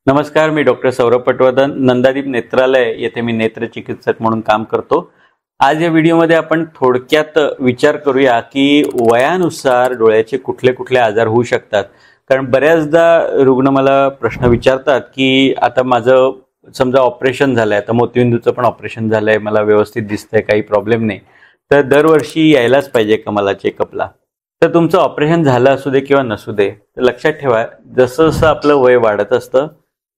नमस्कार, मी डॉक्टर सौरभ पटवर्धन, नंदादीप नेत्रालय येथे मी नेत्र चिकित्सक म्हणून काम करतो। आज या व्हिडिओमध्ये आपण थोडक्यात विचार करूया की वयानुसार डोळ्याचे कुठले कुठले आजार होऊ शकतात। कारण बऱ्याचदा रुग्ण मला प्रश्न विचारतात की आता माझं समजा ऑपरेशन झालंय, आता मोतीबिंदूचं पण ऑपरेशन झालंय, मला व्यवस्थित दिसतंय, काही प्रॉब्लेम नाही, तर दरवर्षी यायलाच पाहिजे का मला चेकअपला? तर तुमचं ऑपरेशन झालं असू दे किंवा नसू दे, तर लक्षात ठेवा, जसं जसं आपलं वय वाढत असतं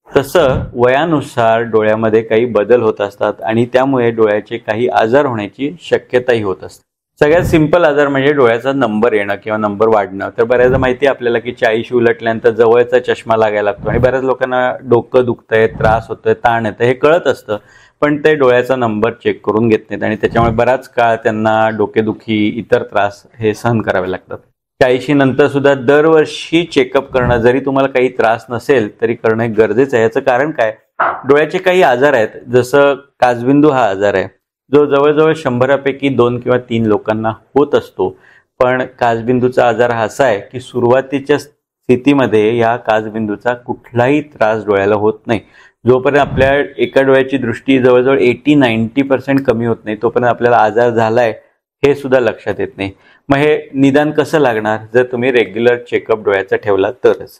तसं वयानुसार डोळ्यामध्ये काही बदल होत असतात आणि त्यामुळे डोळ्याचे काही आजार होण्याची शक्यताही होत असते। सगळ्यात सिंपल आजार म्हणजे डोळ्याचा नंबर येणं किंवा नंबर वाढणं। तर बऱ्याचदा माहिती आहे आपल्याला की 40 उलटल्यानंतर जवळचा चष्मा लागायला लागतो आणि बऱ्याच लोकांना डोकं दुखतंय, त्रास होतोय, ताण येतं, हे कळत असतं, पण ते डोळ्याचा नंबर चेक करून घेत नाहीत आणि त्याच्यामुळे बराच काळ त्यांना डोकेदुखी, इतर त्रास हे सहन करावे लागतात। 40 नंतर सुद्धा दरवर्षी चेकअप करणं, जरी तुम्हाला काही त्रास नसेल तरी करणं गरजेचं आहे। याचं कारण काय? डोळ्याचे काही आजार आहेत, जसं काचबिंदू हा आजार आहे जो जवळजवळ 100 पैकी 2 किंवा 3 लोकांना होत असतो। पण काचबिंदूचा आजार हा असा आहे की सुरुवातीच्या स्थितीमध्ये या काचबिंदूचा कुठलाही त्रास डोळ्याला होत नाही। जोपर्यंत आपल्या एका डोळ्याची दृष्टी जवळजवळ 80-90% कमी होत नाही, तोपर्यंत आपल्याला आजार झालाय हे सुद्धा लक्षात येत नाही। मग हे निदान कसं लागणार? जर तुम्ही रेग्युलर चेकअप डोळ्याचा ठेवला तरच।